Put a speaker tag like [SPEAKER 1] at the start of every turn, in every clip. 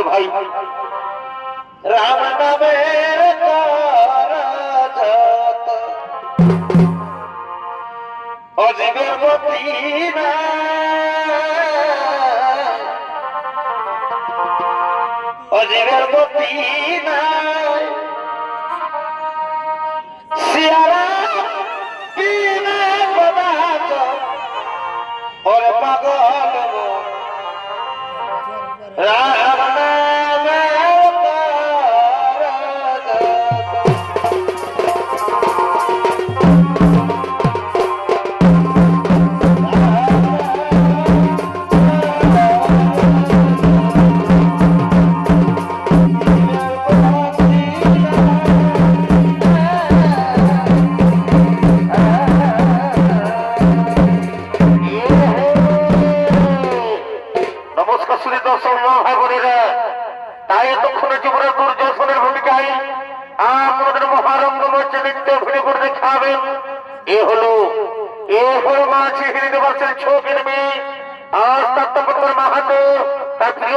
[SPEAKER 1] भाई राम नामेर अजीबेर गति अजीबेर गति सियारा बिना पदार्थ और पागल राम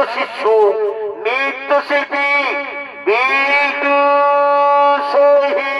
[SPEAKER 1] शिशु नृत्य शिल्पी बिटू सोही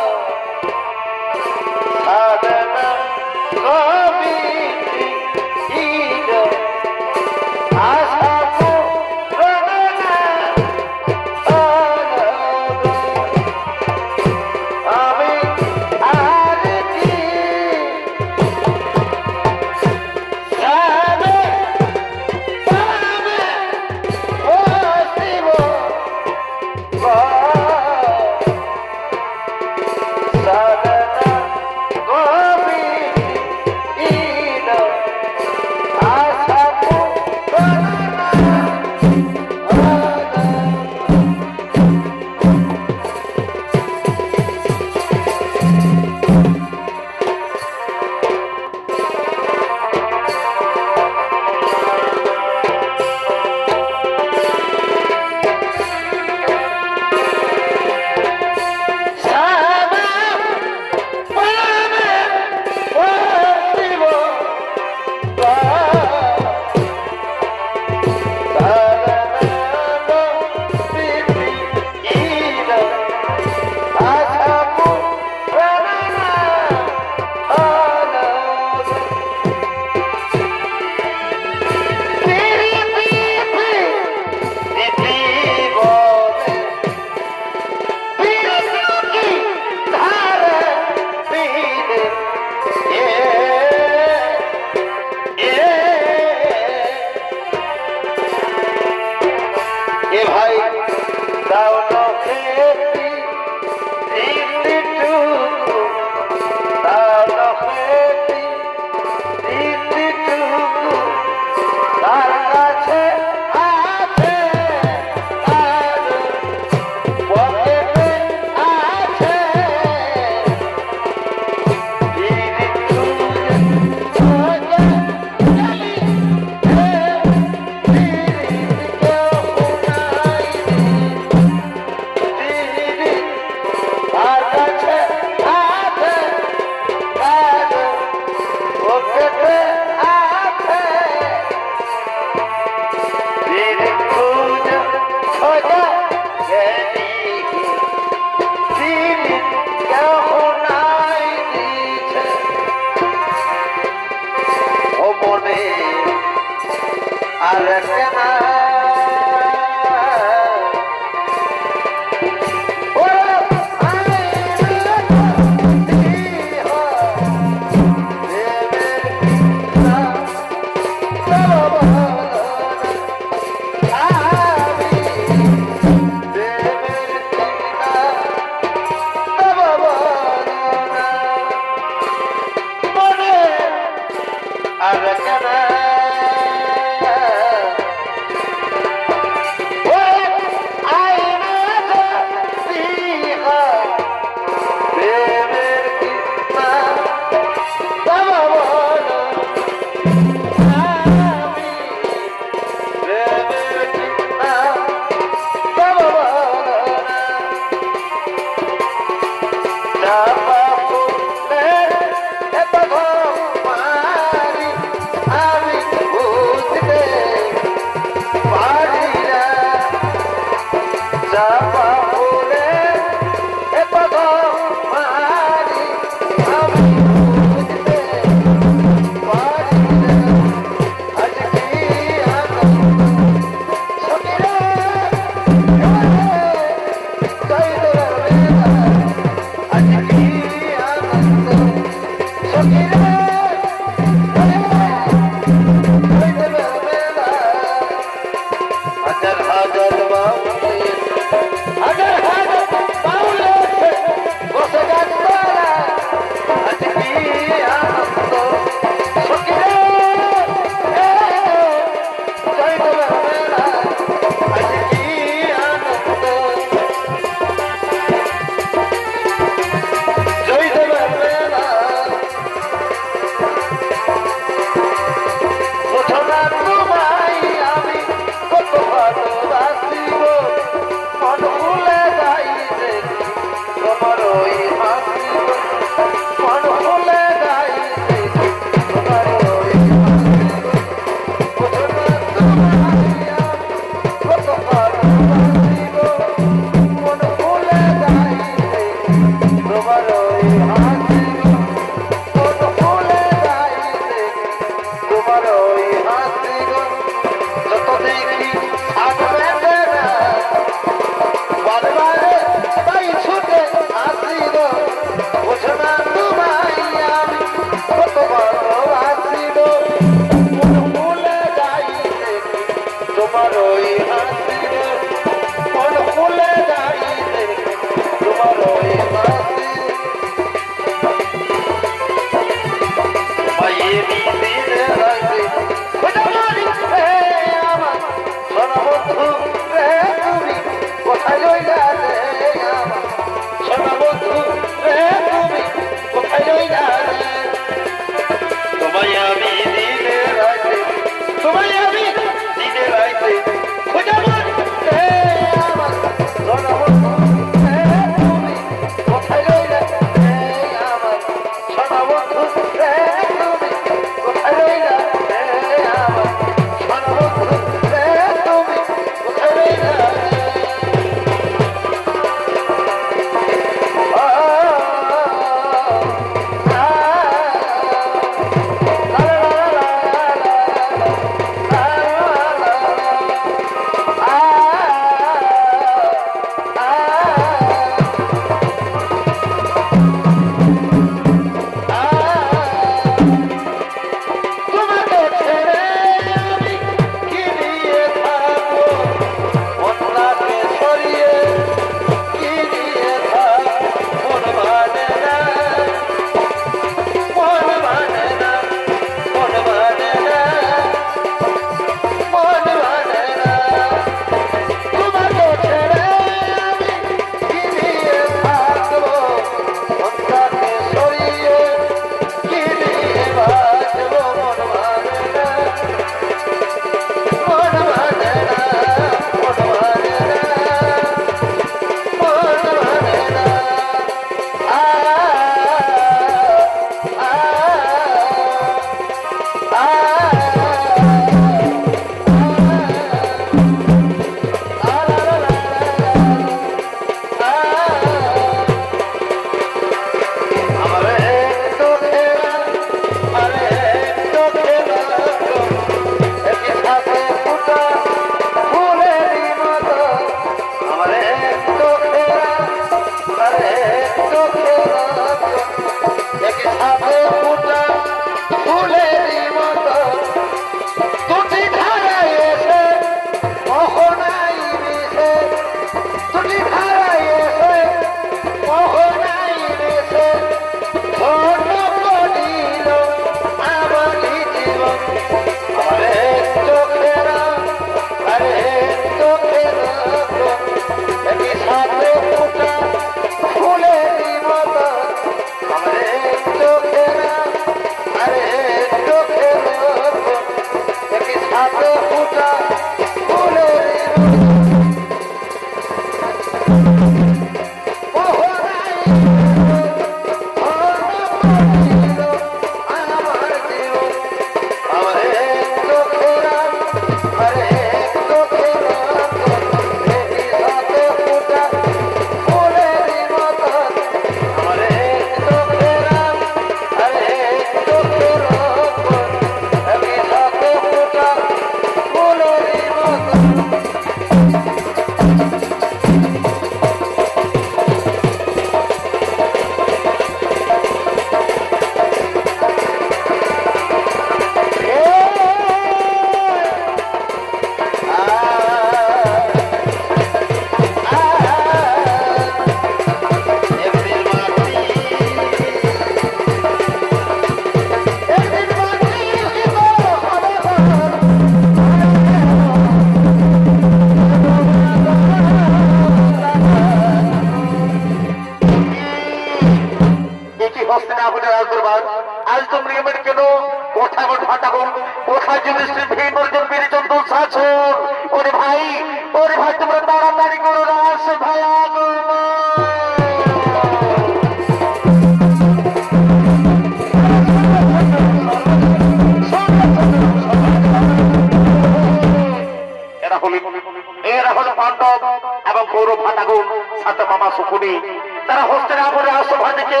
[SPEAKER 1] তারা হস্তিনাপুরে আসভা থেকে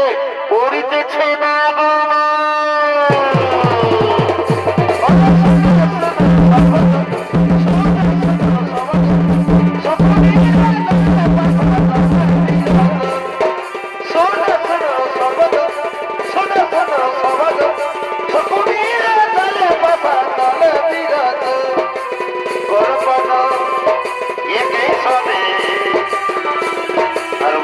[SPEAKER 1] করিতেছে না আর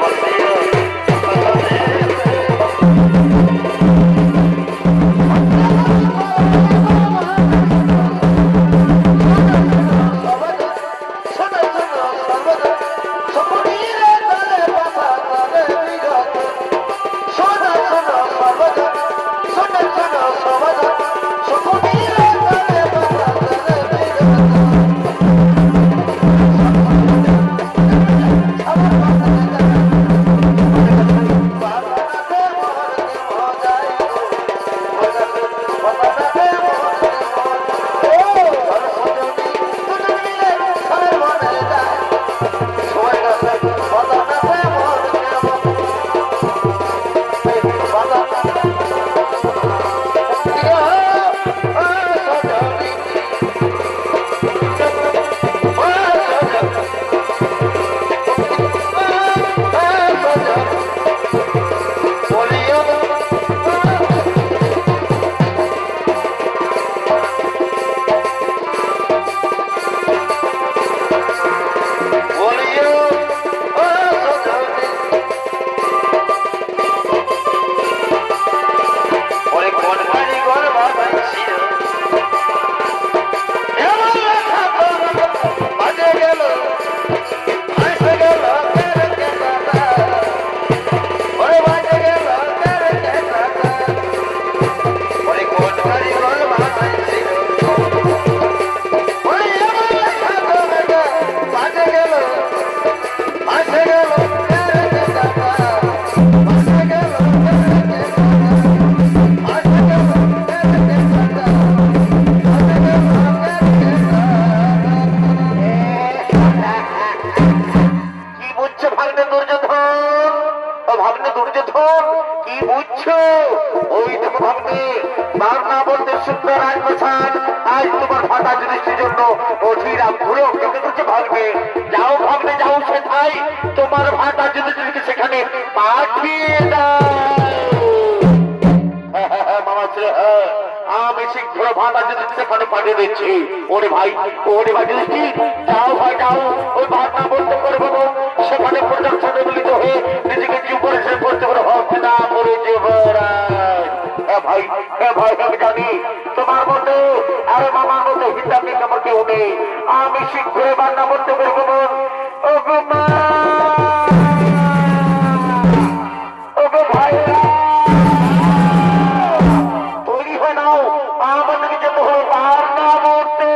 [SPEAKER 1] কি বুঝছো? ওই দেখো ভাবতে বার না বলতে সুন্দর আজ বছর আজ তোমার ফাটা দৃষ্টির জন্য অধীরা ঘুরে কেমন করছে ভাববে। যাও ভাববে যাও সেটাই তোমার ফাটা দৃষ্টিকে সেখানে পাঠিয়ে দাও। মামা ছিল আমি শীঘ্র ভাটা যদি সেখানে পাঠিয়ে দিচ্ছি। ওরে ভাই দৃষ্টি যাও ভাই যাও ওই ভাটা বলতে করবো সেখানে প্রদর্শনে মিলিত হয়ে নিজেকে জীবনে করতে পারে হবে না করে যুবরাজ। ভাই আমি জানি তোমার মতো আরে মামার মতো হিসাবে কেমন কেউ নেই। আমি শীঘ্র ভাটা বলতে করবো ও গো মা ও গো ভাইরা তৈরি হয়ে নাও আমাদেরকে যেতে হলো ভাটা বলতে।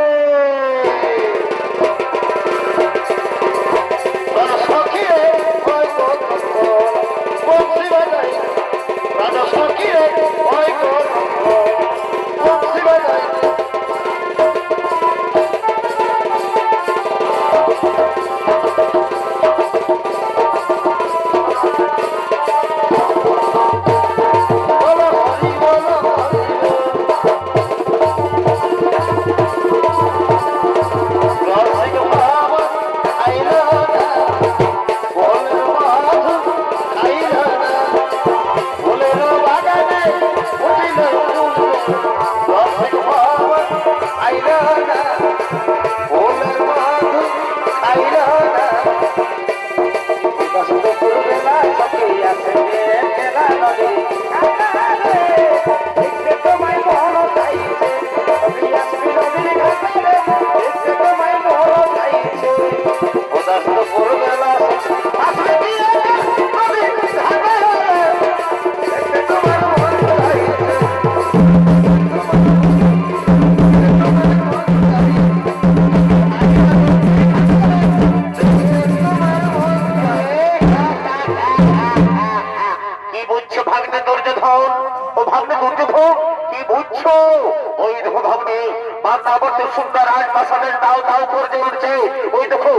[SPEAKER 1] সুন্দর আজ মাসানের দাও দাও করে উঠছে। ওই দেখো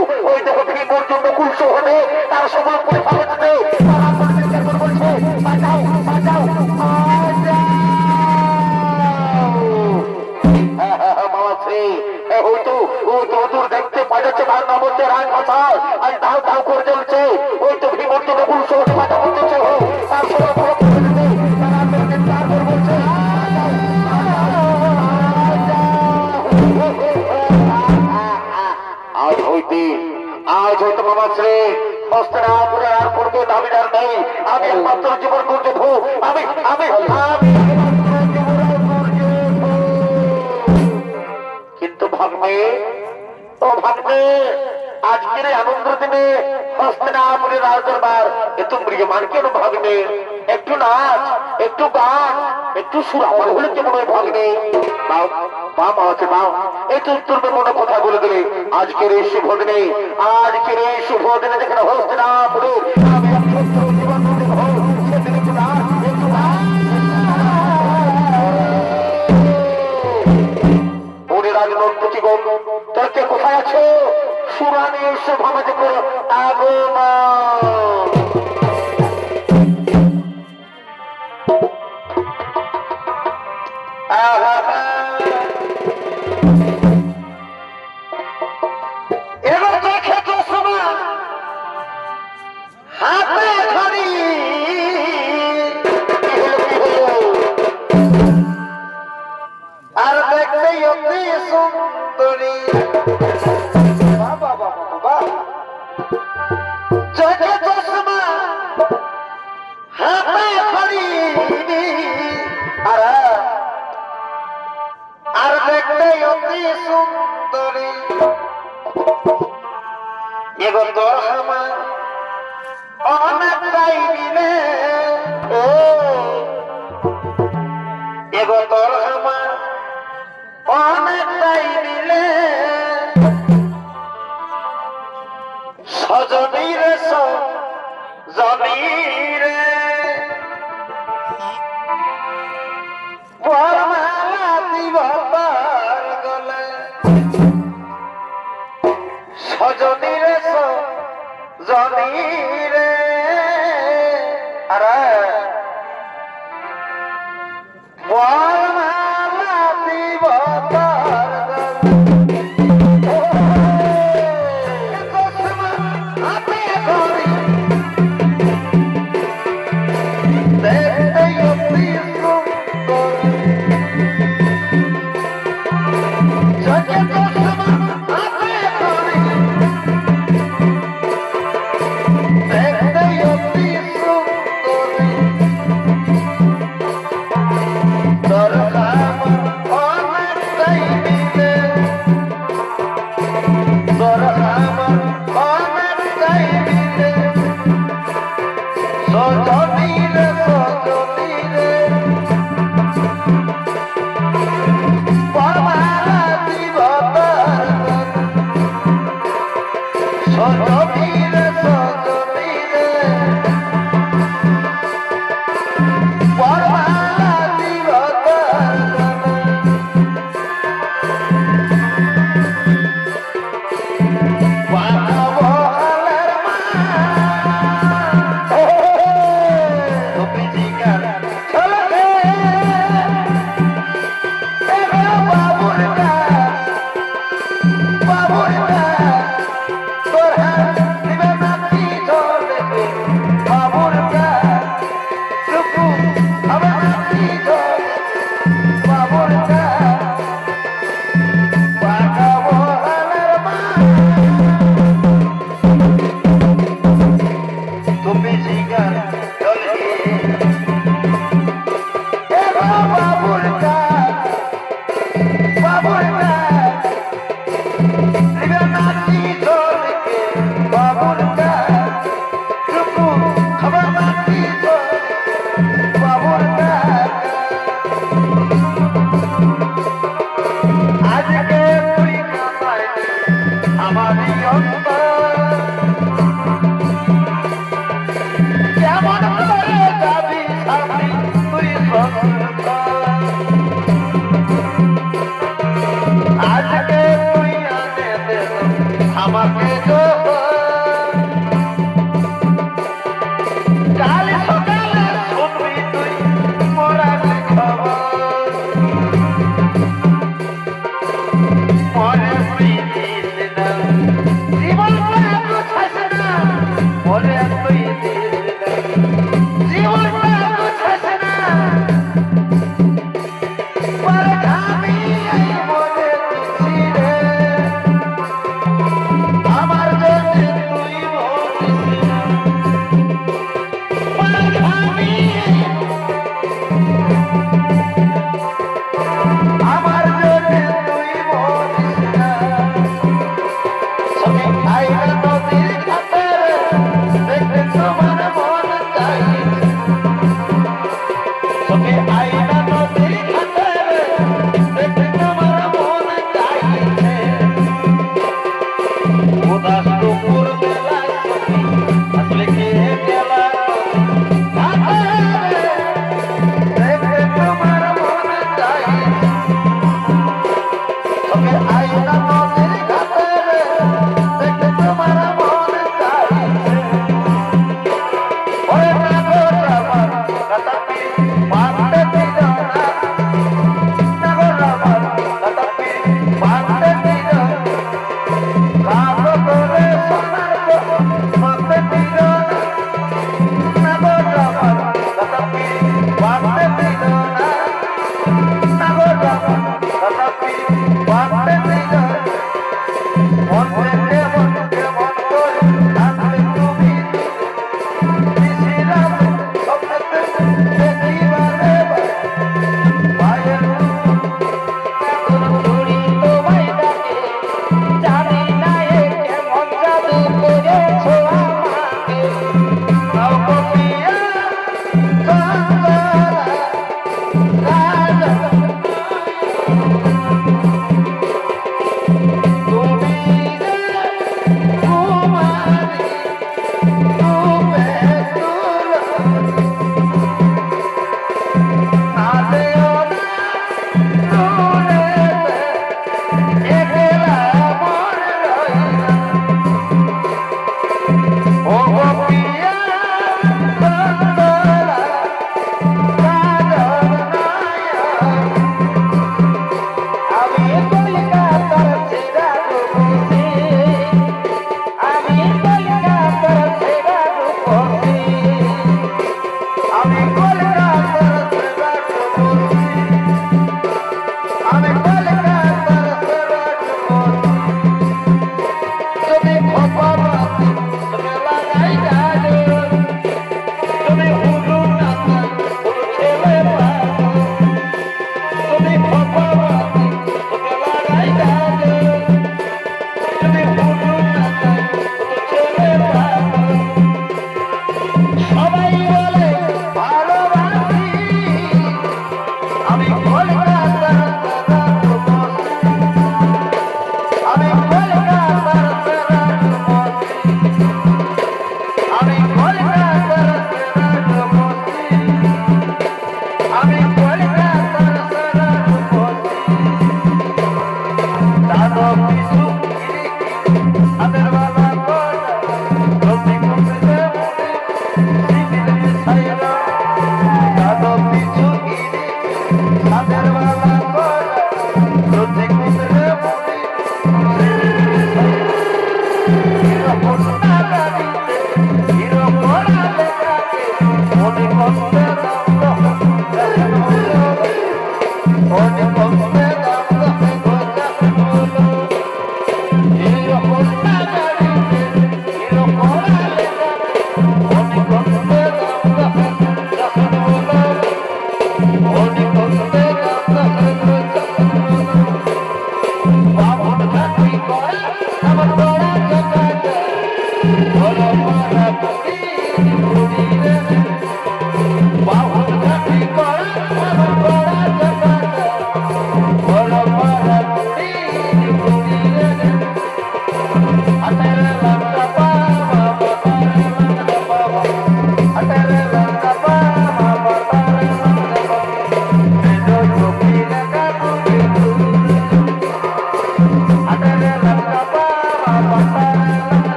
[SPEAKER 1] ফি পর্যন্ত কুলস হবে তার সময় করে পাবে বলছে বাঁচাও বাঁচাও দেখতে পাঠাচ্ছে ভাঙা বলছে রাজ ভাষা আজ দাও দাও করে চলছে। ওই তো ভি পর্যন্ত কুলস হতে বাধা বলতেছে তার সময় বলছে আজ হয়তো মামা শ্রী হস্তের আর করবে দাবিদার নেই। আমি একমাত্র জীবন করছে আমি কিন্তু ভাগ্নে আজকের আনন্দ দিনে হস্তিনাপুরের রাজ দরবার এত প্রিয়মান কেন ভাগ্নে? একটু নাচ একটু গান একটু সুর আমার হলে কেমন হয় ভাগ্নে? একটু উত্তর মনে কথা বলে দিলে আজকের এই শুভ দিনে যেখানে হস্তিনাপুরের তোরকে কোথায় আছো? সুরানি এসে ভাবাতে করো আগমন। এবার দেখে তো শোনা হাতে ধরি আর দেখতে অতি সুন্দরী চোখে চশমা হাতে ধরি আর দেখতে অতি সুন্দরী এগো তোর আমার অনেকটাই দিলে এগো তোর আমার অনেকটাই দিলে সজনীর সজনীরে বরমালা দিব তার গলে সজনীরে সজনীরে আরে
[SPEAKER 2] সবাই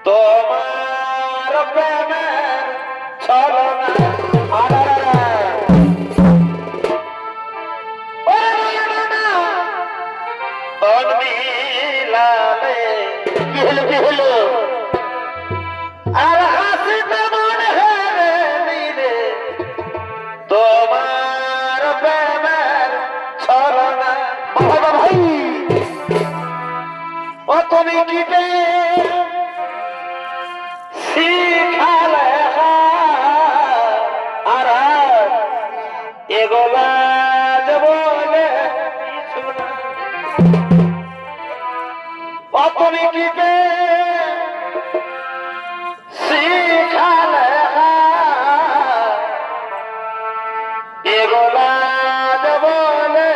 [SPEAKER 1] তোমার প্রেমে ছলনা কিবে শিখালে আর এগোলা বলে তুমি কিবে শিখালে এগোলা বলে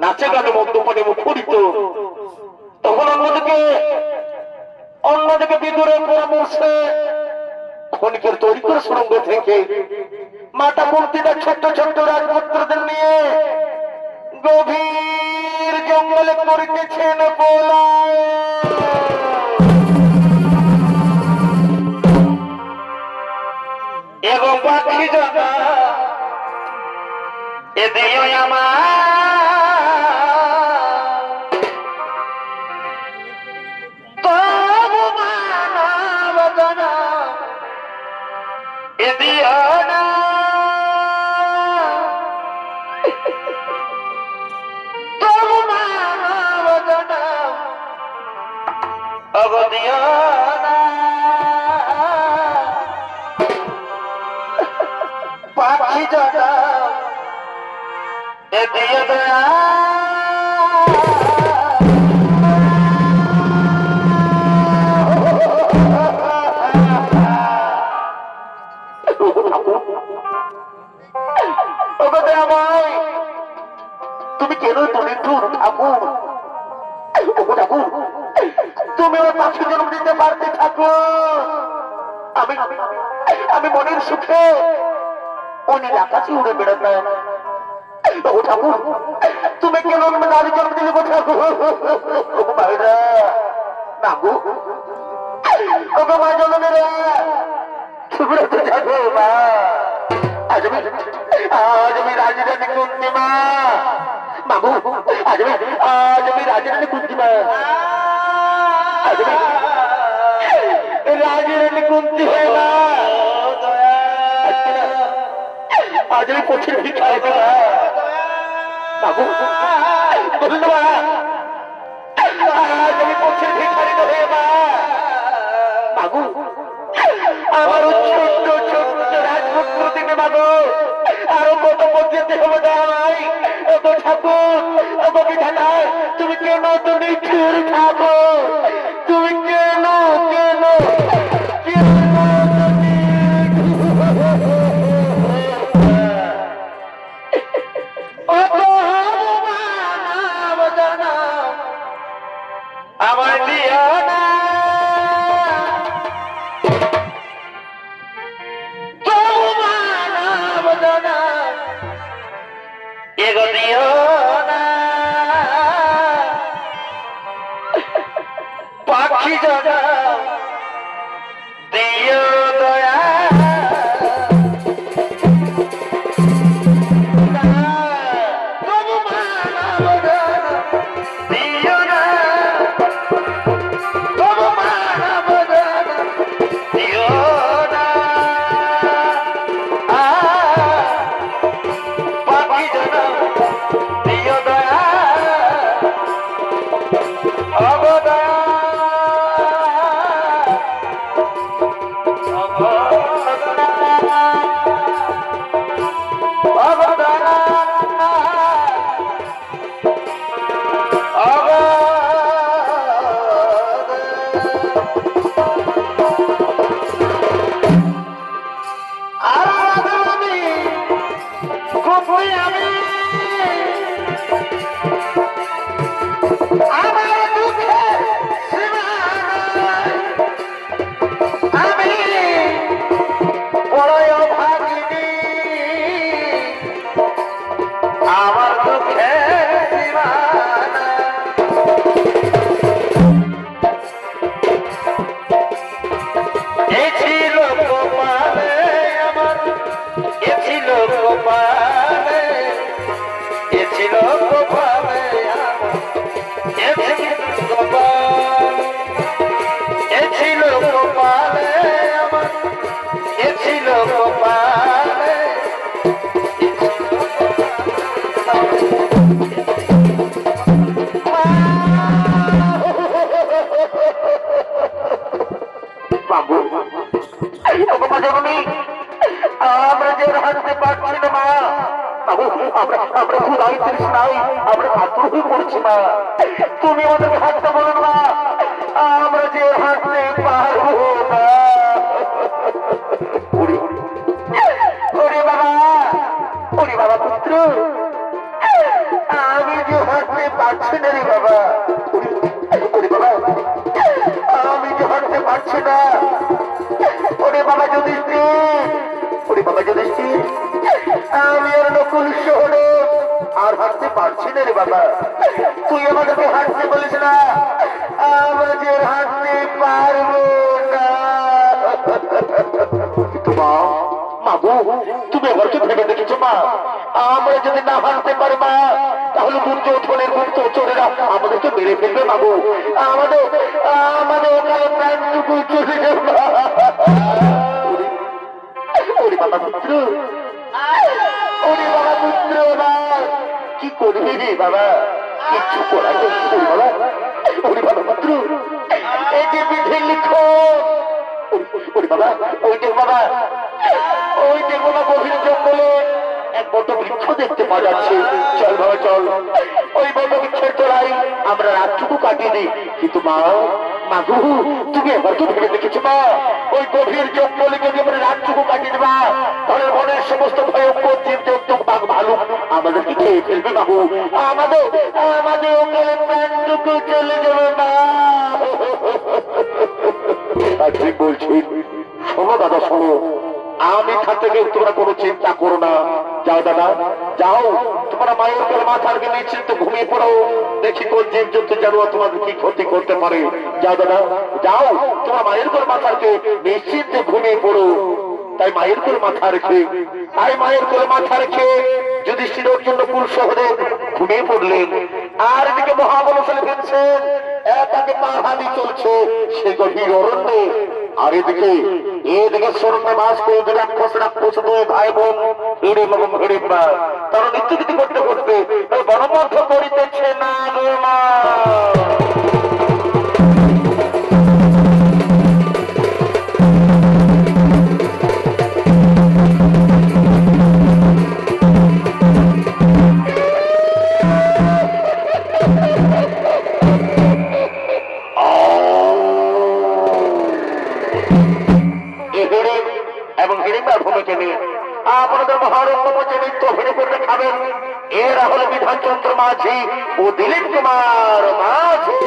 [SPEAKER 1] নাচে গানে মদ্যপানে মুখরিত, তখন অন্যদিকে বিদুরের পরামর্শে ক্ষণিকের তৈরি করে সুরঙ্গ থেকে মাতা মূর্তিটা ছোট্ট ছোট্ট রাজপুত্রদের নিয়ে গভীর জঙ্গলে করিতেছেন পলায়। এবং পাখি জানা এ দিও আমার তবু মানব জানা এ দিও না তবু মানব জানা অগ দিও না পাখি জানা এ দিও দয়া ওগো দয়াময়, তুমি কেন দরিদ্র ঠাকুর? ওগো ঠাকুর, তুমি ওর পাখি জন্ম দিতে পারতে ঠাকুর। আমি আমি মনের সুখে অনেক আকাশে উড়ে বেড়াতাম। ও ঠাকুর, তুমি কেন নারী জন্ম দিলে গো ঠাকুর? ভাইরা না গো, ওগো মা জননীরা, তোমরা তো জানো মা, আজ আমি রাজরানী কুন্তি মা। মাগো, আজ আমি রাজরানী কুন্তি মা। আজ আমি রাজরানী কুন্তি হয়ে মা। আজ আমি পথের ভিখারি মা। মাগো, বলুন মা, আজ আমি পথের ভিখারি হয়ে মা। মাগো, আমার ছোট্ট ছোট্ট রাজপুত্র দিকে মাগো, আরো কত পর্যন্ত হবে দাঁড়াই। এত ঠাকুর, এত বিধাতা, তুমি কেন তো নিষ্ঠুর ঠাকুর? তুমি কেন কেন আমার দিও না, এগো দিও না, পাখি জানা দিও দয়া। আমরা যে হাঁটতে পারছি না মা, আমরা খুদাই তৃষ্ণাই আমরা আগ্রহী করছি মা। তুমি আমাদেরকে হাঁটতে বলো না, আমরা যে হাঁটতে পারবো না। ওরে বাবা, ওরে বাবা পুত্র, আমি যে হাঁটতে পারছি না রে বাবা। ওরে বাবা, আমি যে হাঁটতে পারছি না। ওরে বাবা যুধিষ্ঠির, ওরে বাবা যুধিষ্ঠির, আমি আর নকুল শহরে আর হাঁটতে পারছি না রে বাবা। তুই আমাদেরকে হাঁটতে বলিস না, আমরা যে হাঁটতে পারবো না। কিন্তু মা, মাগো, তুমি আমাকে ভেবে দেখেছো মা? আমরা যদি না হাঁটতে পারি মা, তাহলে দুর্যোধনের গুপ্ত চোরেরা আমাদেরকে মেরে ফেলবে মাগো। আমাদের আমাদের ওখানে প্রাণটুকু চলে যাবে। ওরে বাবা পুত্র, ওরে বাবা পুত্র, কি করবি রে বাবা? কিচ্ছু করার নেই বাবা। ওরে বাবা পুত্র, এই যে বিধি লিখো। ওরে বাবা, ওই দেখ বাবা, ওই দেখ বাবা, গভীর জঙ্গলে এক বট বৃক্ষ দেখতে পাওয়া যাচ্ছে। চল বাবা চল, ওই বট বৃক্ষের তলায় আমরা রাতটুকু কাটিয়ে দিই। কিন্তু মা, মাগু তুমি এবার তো ভেবে দেখেছো মা ওই গভীর জঙ্গলে যদি আমরা রাতটুকু কাটিয়ে দেবা তাহলে মনের সমস্ত ভয়ঙ্কর জীব জন্তু বাঘ ভালু আমাদেরকে খেয়ে ফেলবে বাবু আমাদের আমাদের ওখানে প্রাণটুকু চলে যাবে মা ঠিক বলছি শোনো দাদা শোনো আমি থাকতে গেলে তোমরা কোনো চিন্তা করো না যাও দাদা যাও তোমরা মায়ের উপর মাথার কে নিশ্চিন্ত ঘুমিয়ে পড়ো দেখি কোন জীব জন্তু জানোয়ার তোমাদের কি ক্ষতি করতে পারে যাও দাদা যাও তোমরা মায়ের উপর মাথার কে নিশ্চিন্ত ঘুমিয়ে পড়ো তাই মায়ের কোলে মাথা রেখে যুধিষ্ঠির অর্জুন কুল সহদেব ঘুমিয়ে পড়লেন আর এদিকে মহাবলশালী ফেলছেন একাকে পাহাড়ি চলছে সে গভীর অরণ্যে আর এদিকে স্বর্ণে বাস করে রাক্ষস দুই ভাই বোন হিড়িম এবং হিড়িম্বা তারা নিত্যগীতি করতে করতে বনমধ্য করিতেছে না রে মা আপনাদের মহারণ্য নৃত্য অভিনয় করতে খাবেন এরা হল বিধানচন্দ্র মাঝি ও দিলীপ কুমার মাঝি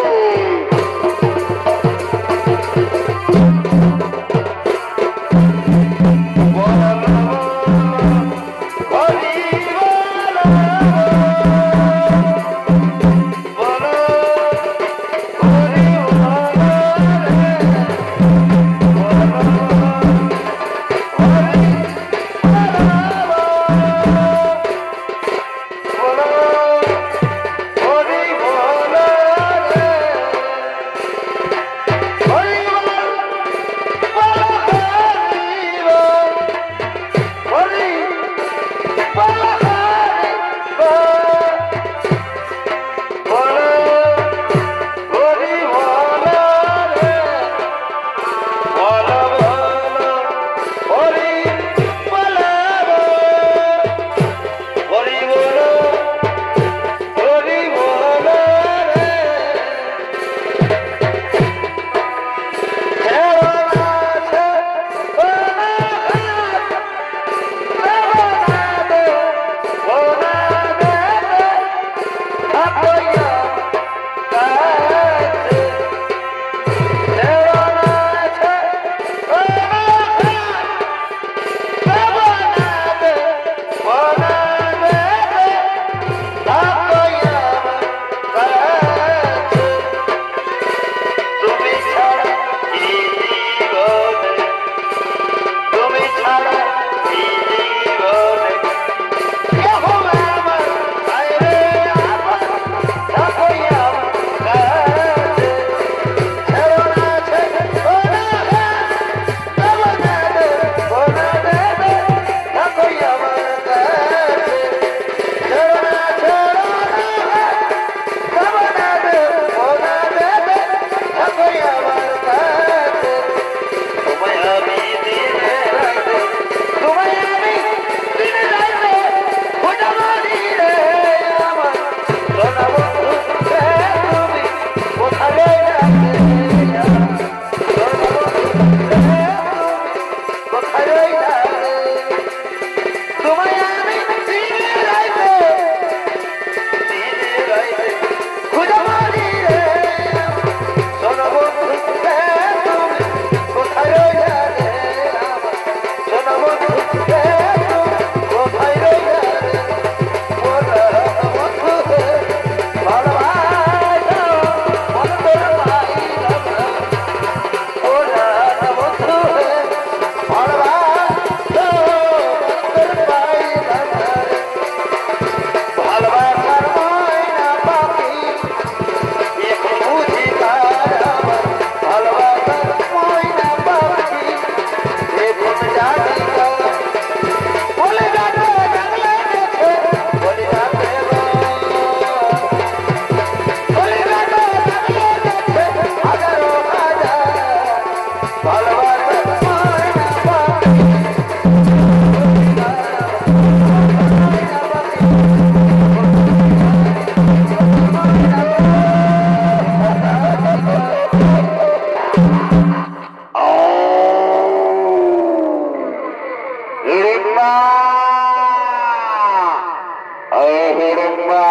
[SPEAKER 1] ওই হিড়িম্বা,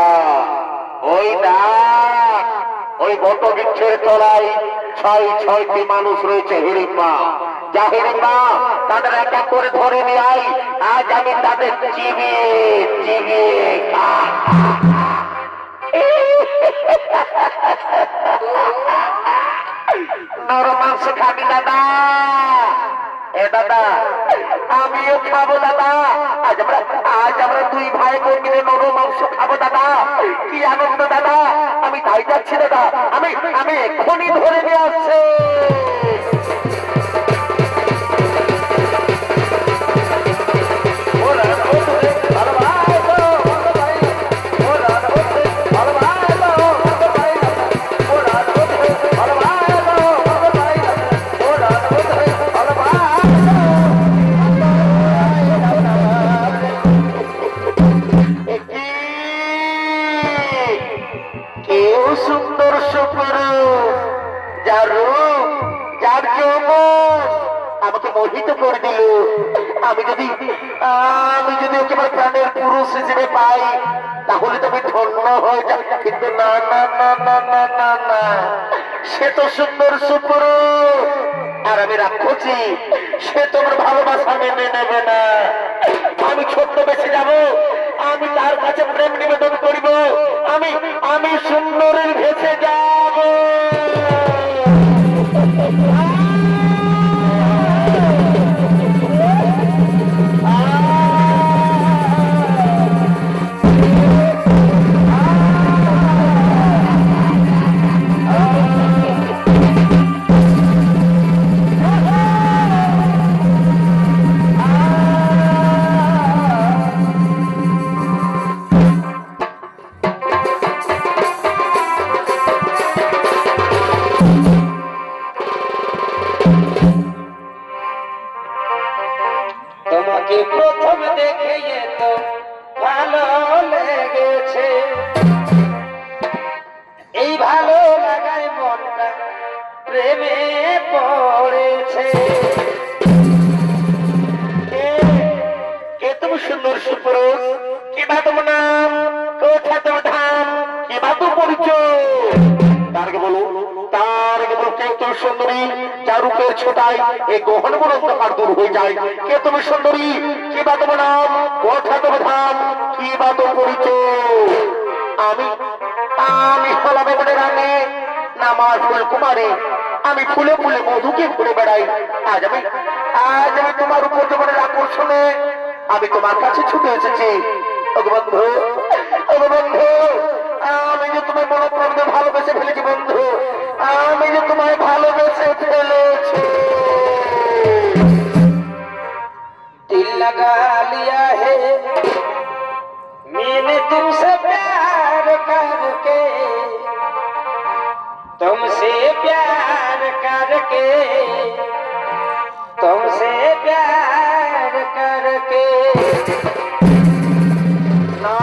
[SPEAKER 1] ওই ডাক, ওই বটবৃক্ষের তলায় ছয়টি মানুষ রয়েছে হিড়িম্বা। যা হিড়িম্বা, তাদের এক এক করে ধরে নিয়ে আই, আজ আমি তাদের চিবিয়ে চিবিয়ে নরম মাংস খাবি দাদা? এ দাদা, আমিও খাবো দাদা। আজ আমরা দুই ভাই বোন মিলে নরম মাংস খাবো দাদা। কি আনন্দ দাদা! আমি তাই যাচ্ছি দাদা, আমি এক্ষুনি ধরে নিয়ে আসছি। কেউ সুন্দর সুপুরুষ, যার রূপ, যার যৌবন আমাকে মোহিত করে দিল। আমি যদি একেবারে প্রাণের পুরুষ হিসেবে পাই, তাহলে তো আমি ধন্য হয়ে যাই। কিন্তু না না না না না না না, সে তো সুন্দর সুপুরুষ আর আমি রাক্ষসী। সে তোমার ভালোবাসা মেনে নেবে না। আমি ছোট্ট বেঁচে যাব, আমি তার কাছে প্রেম নিবেদন করিব। আমি সুন্দরের ভেসে যাব।
[SPEAKER 2] তোমাকে প্রথম দেখে তো ভালো লেগেছে, এই ভালো লাগায় মনটা প্রেমে পড়েছে।
[SPEAKER 1] কে তুমি সুন্দর সুপুরুষ? কি বা তোমার নাম? কোথায় তোমার ধাম? কি বা তোমার পরিচয়? তার আগে বলো কে তুমি সুন্দরী, যার রূপের ছোটায় এই গহন বড় অন্ধকার দূর হয়ে যায়। কে তুমি সুন্দরী? কি বা তোমার নাম? কোথায় তোমার ধাম? কি বা তোমার পরিচয়? আমি হলাম এবারে রানী, নামার ফুল কুমারী। আমি ফুলে ফুলে মধুকে ঘুরে বেড়াই। আজ আমি তোমার উপর জীবনের আকর্ষণে আমি তোমার কাছে ছুটে এসেছি। বন্ধু, বন্ধু, আমি যে তোমায় মনোপ্রাণ ভালোবেসে ফেলেছি বন্ধু। আমি যে তোমায় ভালোবেসে ফেলেছি।
[SPEAKER 2] दिल लगा लिया है मैंने तुमसे प्यार करके, तुमसे प्यार करके, तुमसे प्यार करके।
[SPEAKER 1] না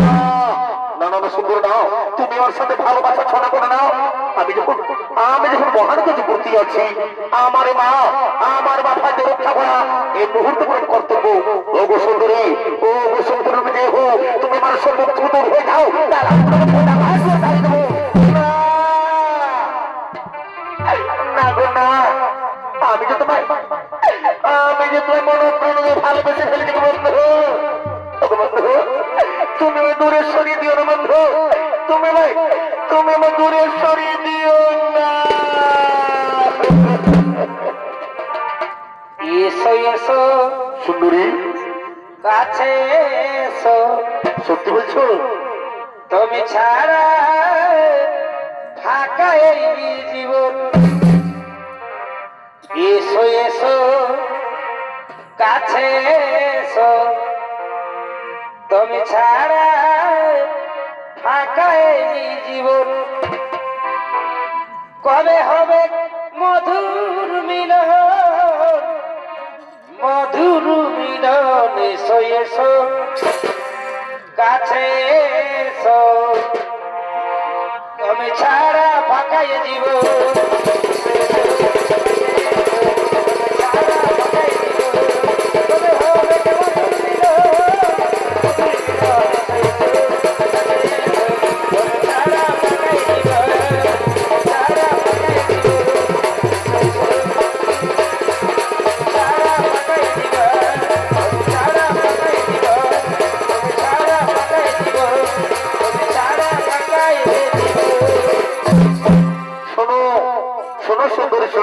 [SPEAKER 1] না না না, সুন্দর নাও, তুমি আমার সাথে ভালোবাসা ছড়া করে নাও। আমি যখন মহান কাজে করতে যাচ্ছি, আমার মা আমার বাবাকে রক্ষা করা এই মুহূর্তে আমার কর্তব্য। ও গো সুন্দরী, ও গো সুন্দরী দেহ, তুমি আমার সর্বোচ্চ হয়ে যাও। না গো না, আমি যে তোমায় মনোপ্রাণে ভালোবেসে ফেলেছি বন্ধু। বন্ধু, তুমি দূরে সরিয়ে দিও না বন্ধু। তুমি দূরে সরিয়ে দিও না।
[SPEAKER 2] এসো এসো
[SPEAKER 1] সুন্দরী,
[SPEAKER 2] কাছে এসো,
[SPEAKER 1] সত্যি বলছো?
[SPEAKER 2] তুমি ছাড়া ফাঁকা এই জীবন। এসো এসো কাছে এসো, তুমি ছাড়া ফাঁকা এই জীবন। কবে হবে মধুর মিলন, মধুর মিলন। এসো এসো কাছে এসো, তুমি ছাড়া ফাঁকা এই জীবন। তুমি ছাড়া ফাঁকা এই জীবন। কবে হবে মধুর মিলন।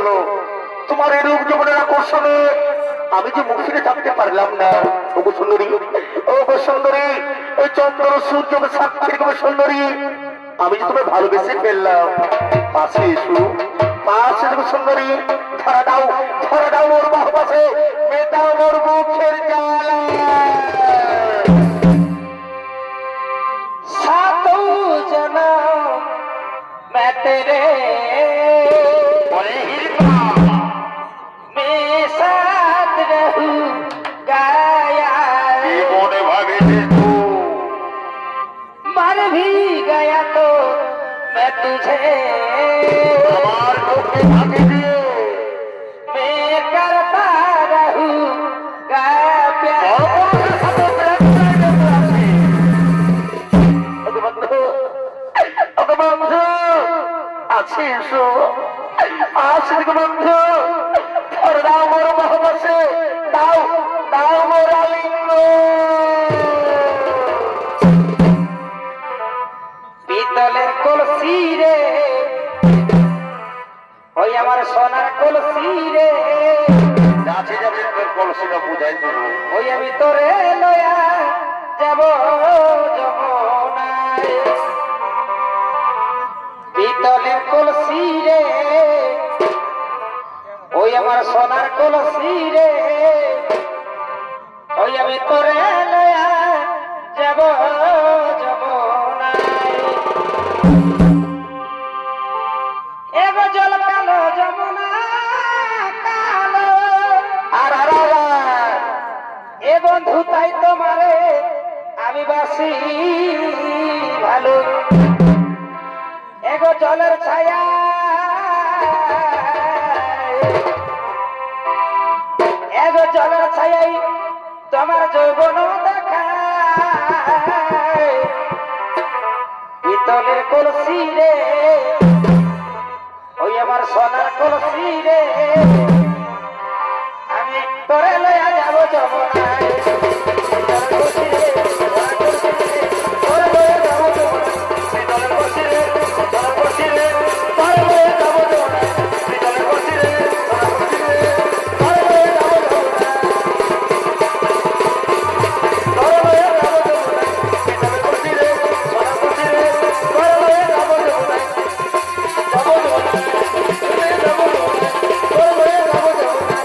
[SPEAKER 1] হলো তোমার এই রূপ জীবনের আকর্ষণে আমি যে মুখ ফিরে থাকতে পারলাম না। ওগো সুন্দরী, ওগো সুন্দরী, ওই চন্দ্র সূর্যকে সাক্ষী গো সুন্দরী, আমি যে তোমায় ভালোবেসে ফেললাম। পাশে এসো, পাশে এসো সুন্দরী, ধরা দাও ওর বাহবাসে, মেটাও ওর মুখের জ্বালা।
[SPEAKER 2] सातों जन्म मैं तेरे
[SPEAKER 1] বলে হিরবা
[SPEAKER 2] में साथ रहूंगा यार।
[SPEAKER 1] জীবনে ভাবিতে তো
[SPEAKER 2] मर भी गया तो मैं तुझे
[SPEAKER 1] আমার চোখে ভাবি দিয়ে
[SPEAKER 2] मैं करता रहूंगा प्यार।
[SPEAKER 1] পরপুরুষের সাথে প্রেম চাইতে তো আছি। ওগো বন্ধু, ওগো বন্ধু, আছিস? আছিস গো বন্ধু? ধরে দাও মোর বাহবাসে, দাও দাও মোর আলিঙ্গন।
[SPEAKER 2] পিতলের কলসি রে, ওই আমার সোনার কলসি রে,
[SPEAKER 1] যাচ্ছে যাবে তোর কলসিটা বুঝাই দেবো।
[SPEAKER 2] ওই আমি তোরে লয়া যাব যমুনায়। পিতলের কলসি রে, ওই আমার সোনার কলসি রে, ওই আমি তোরে লয়া যাব যমুনায়। এগো জল কালো যমুনা কালো,
[SPEAKER 1] আর
[SPEAKER 2] এ বন্ধু তাই তোমারে আমি বাসি ভালো। এগো জলের ছায়া, এগো জলের ছায়াই তোমার যৌবন দেখায়। পিতলের কলসি রে, ওই আমার সোনার কলসি রে, আমি তোরে লয়া যাব যমুনায়। পিতলের কলসি রে, সোনার কলসি রে, তোরে লয়া যাব যমুনায়। পিতলের কলসি রে, সোনার কলসি রে, তোরে লয়া যাব যমুনায়। পিতলের কলসি রে, সোনার কলসি রে, তোরে লয়া যাব যমুনায়। তোরে লয়া যাব যমুনায়। পিতলের কলসি রে, সোনার কলসি রে, তোরে লয়া যাব যমুনায়। যাব যমুনায়, তোরে যাব যমুনায়, তোরে লয়া যাব যমুনায়।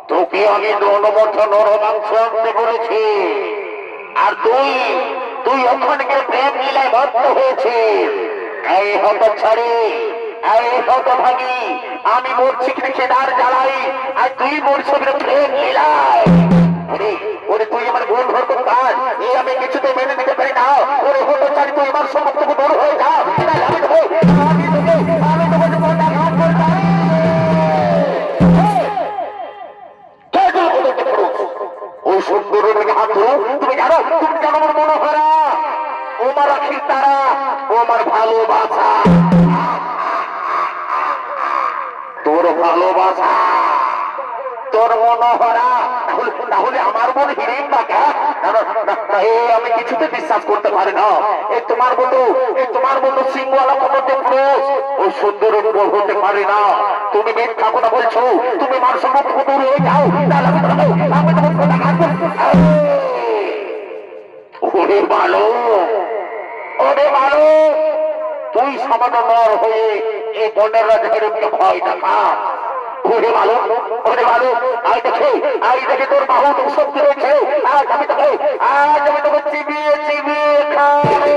[SPEAKER 1] তোকে আমি নরমঠ নরমাংস আনতে বলেছি, আর তুই তুই ওখানে গিয়ে প্রেম লীলায় ভক্ত হয়েছিস। এই হত ছাড়ি, এই হত ভাগি, আমি মরছি কিনা কেদার জ্বালাই, আর তুই মরছ কিনা প্রেম লীলায়। ওরে ওরে, তুই আমার ভুল ভরত কাজ, এই আমি কিছুতে মেনে নিতে পারি না। ওরে হত ছাড়ি, তুই আমার সমস্ত দূর হয়ে যা। আমি তোকে জীবনটা ঘাট করে যাই। ওই সুন্দরের হাত তুমি জানো, তুমি জানো আমার মনোহরা, ও আমার আখির তারা, ও আমার ভালোবাসা। তোর ভালোবাসা, তোর মনোহরা, তাহলে আমার মন হিরিম বাঁকা। আমি কিছুতে বিশ্বাস করতে পারি না। এই তোমার বন্ধু সিংহওয়ালা কত পুরুষ, ওই সুন্দরের উপর হতে পারে না। তুমি মিথ্যা কথা বলছো, তুমি মানুষের মুখ দূর হয়ে যাও। ওরে ভালো, ওরে ভালো, তুই সামান্য নর হয়ে এই বনের রাজাকে ভয় দেখা। ওরে ভালো, ওরে ভালো, আই দেখে তোর বাহু শক্তি রয়েছে। আজ আমি তোকে চিবিয়ে চিবিয়ে খাই।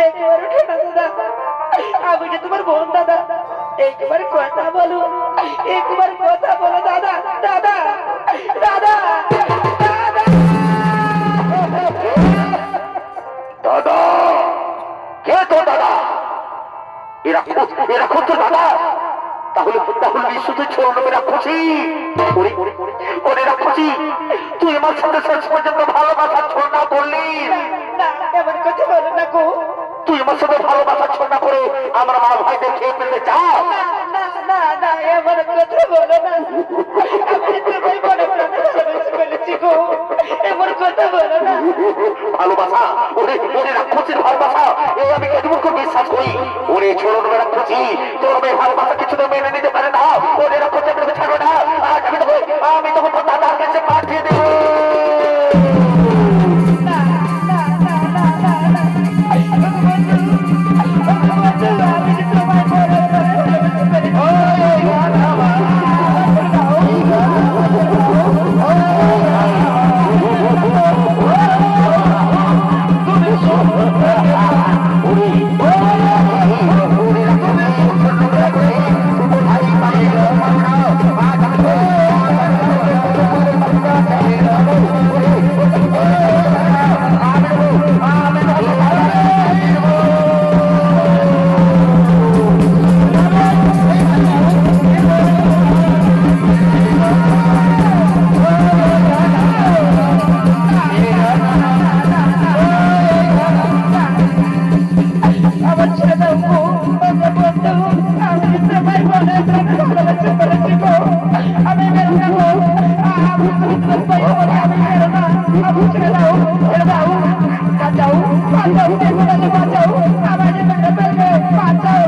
[SPEAKER 2] একবার ওঠো না দাদা, আমি যে তোমার বোন দাদা, একবার কথা বলো, একবার কথা বলো দাদা, দাদা, দাদা, দাদা।
[SPEAKER 1] দাদা কে তো দাদা? এরা তো দাদা। তাহলে তাহলে নিশ্চয়ই ছোট মেয়েরা খুশি। ওরে রাখছি, তুই আমার সাথে শেষ পর্যন্ত ভালোবাসা ছোড়া করলি।
[SPEAKER 2] না এমন কথা বলো না গো।
[SPEAKER 1] তুই আমার সাথে ভালোবাসা ছোড়া করে আমার মা ভাইদের খেয়ে ফেলতে চাস?
[SPEAKER 2] না না না না এমন কথা বলো না, আমি তোমায় বড় প্রাণে ভালোবেসে ফেলেছি গো, এমন কথা বলো না।
[SPEAKER 1] ভালোবাসা ওরে রাক্ষসের ভালোবাসা এই আমি কেটুকু বিশ্বাস করি। ওরে ছোট মেয়ে রাক্ষসী, তোর মেয়ে ভালোবাসা কিছু তো মেনে নিতে পারে না। ওরে রাক্ষসের তোকে ছাড়ো না। আজ আমি তোকে তোর দাদার কাছে পাঠিয়ে দেবো।
[SPEAKER 2] না না না না না না আমি যে তোমায় বড় প্রাণে ভালোবেসে ফেলেছি। আমার ছেড়ে দাও গো, ওকে বন্ধু, আমি যে তোমায় বড় প্রাণে ভালোবেসে ফেলেছি গো, আমি মেরো না গো, আমি তোমায় বলে আমি মেরো না, আমি ছেড়ে দাও, বাঁচাও, বাঁচাও, দেখো না বাঁচাও, আমার যে মেরে ফেলবে, বাঁচাও।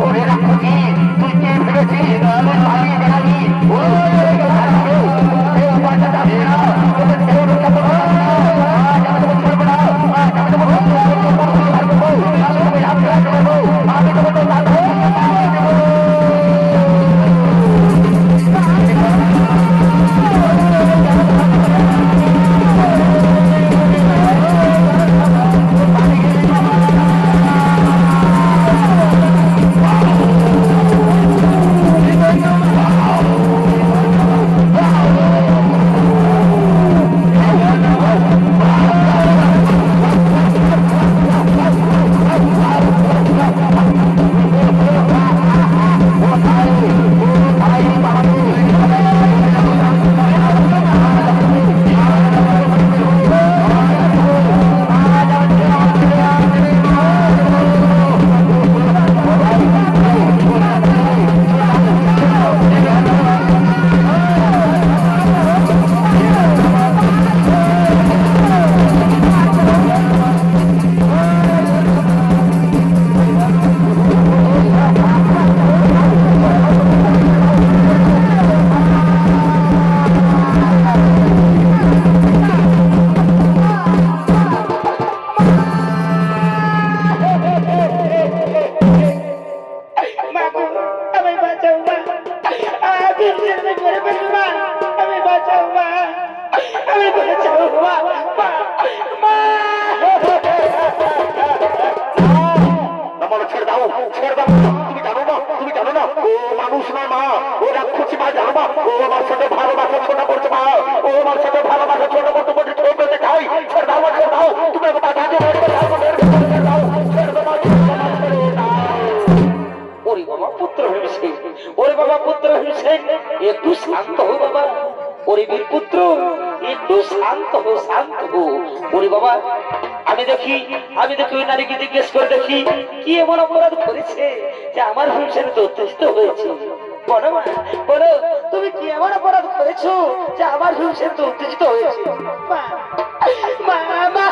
[SPEAKER 1] ওরে রাক্ষসী, তুই কে ভেবেছিস আমি পালিয়ে বেড়াবি?
[SPEAKER 2] মা গো, আমি বাঁচাও মা, আমি ছেড়ে করে ফেলবো মা, আমি বাঁচাও মা, আমি বাঁচাও মা, মা, মা।
[SPEAKER 1] আমার ছেড়ে দাও, ছেড়ে দাও। তুমি জানো না ও মানুষ না মা, ও রাক্ষসী মা, জানো মা ও আমার সাথে ভালোবাসা ছোটা করছে মা, ও আমার সাথে ভালোবাসা ছোটা করতে বলছে ছোট পেতে চাই। ছেড়ে দাও, ছেড়ে দাও, তুমি বাধা দিয়ে ছেড়ে দাও, ছেড়ে দাও।
[SPEAKER 2] ওরে বাবা পুত্র ভীমসেন, ওরে বাবা পুত্র ভীমসেন, একটু শান্ত হো বাবা, ওরে বীর পুত্র একটু শান্ত হো। ওরে বাবা আমি দেখি ওই নারীকে জিজ্ঞেস করে দেখি কি এমন অপরাধ করেছে যে আমার ভীমসেন তো অত্যস্ত হয়েছে। বলো মা, বলো তুমি কি এমন অপরাধ করেছো যে আমার ভীমসেন তো উত্তেজিত হয়েছে। মা, মা, মা,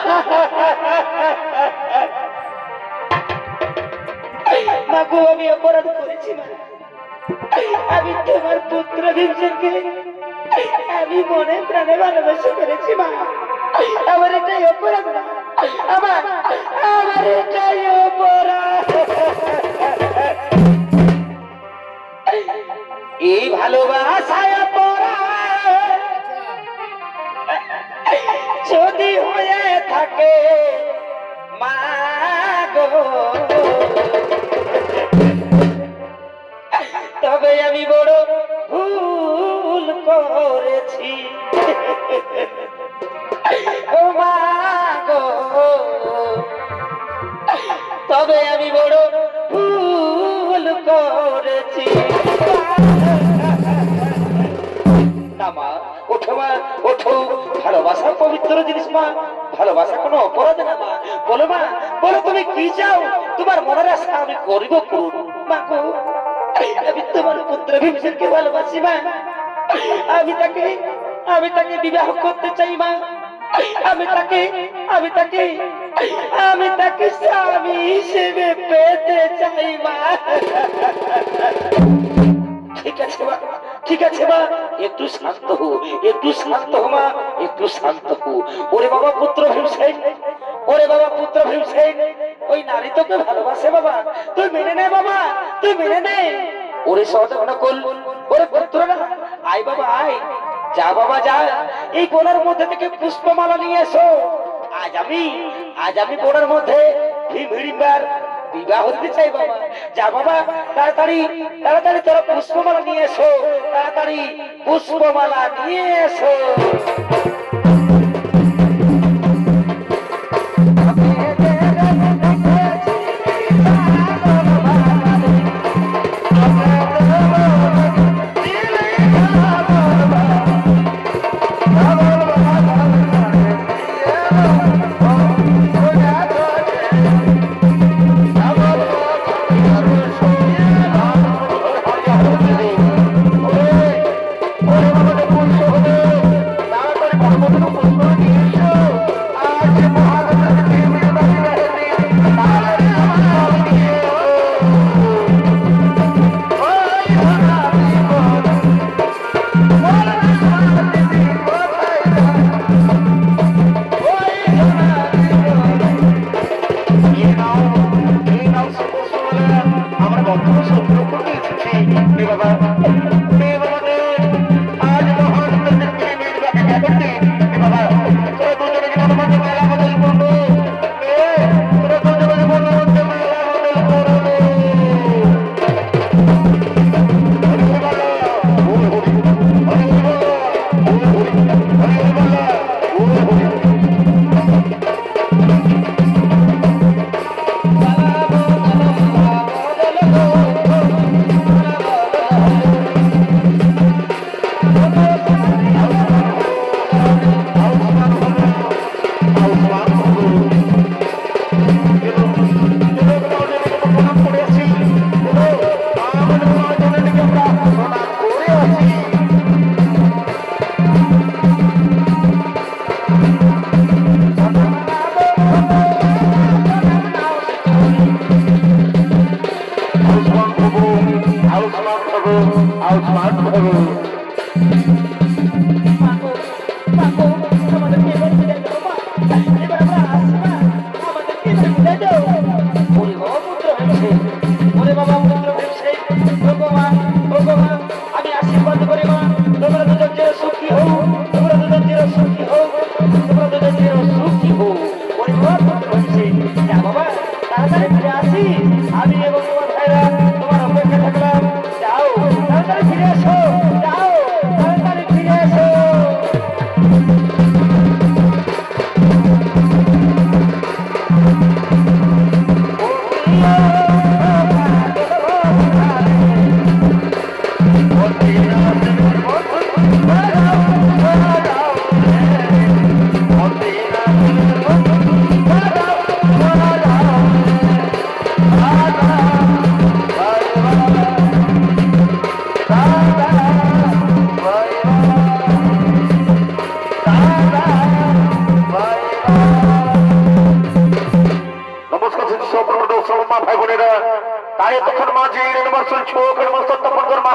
[SPEAKER 2] মা গো, আমি অপরাধ করেছি মা, আমি তোমার পুত্র ভীমসেনকে আমি মনে প্রাণে ভালোবাসা করেছি মা, আমার এটাই অপরাধ না, আমার এটাই অপরাধ। এই ভালোবাসায় অপরাধ যদি হয়ে থাকে তবে আমি বড় ভুল করেছি ও মা গো, তবে আমি বড় ভুল করেছি। না মা, ওঠো মা, ওঠো। ভালোবাসা পবিত্র জিনিস মা, ভালোবাসা কোনো অপরাধ না মা। বলো মা, বলো তুমি কি চাও, তোমার মনের আশা আমি করিব পূরণ। মা গো, আমি তোমার পুত্র ভীমসেনকে ভালোবাসি মা। আমি তাকে বিবাহ করতে চাই মা। আমি তাকে স্বামী হিসেবে পেতে চাই মা। ঠিক আছে মা, ঠিক আছে মা, একটু শান্ত হো, একটু শান্ত হো মা, একটু শান্ত হো। ওরে বাবা পুত্র ভীমসেন, ওরে বাবা পুত্র ভীমসেন, ওই নারী তোকে ভালোবাসে বাবা, তুই মেনে নে বাবা, তুই মেনে নে। ওরে সদনকল, ওরে পুত্ররা, আয় বাবা আয়, যা বাবা যা, এই কোণার মধ্যে থেকে পুষ্পমালা নিয়ে এসো। আজ আমি কোণার মধ্যে ভীমহিড়িম্বার বিবাহ দিতে চাই বাবা। যা বাবা, তাড়াতাড়ি তাড়াতাড়ি তোরা পুষ্পমালা নিয়ে এসো, তাড়াতাড়ি পুষ্পমালা নিয়ে এসো।
[SPEAKER 1] ভাই বোনেরা, তাই তখন মাঝে চোখ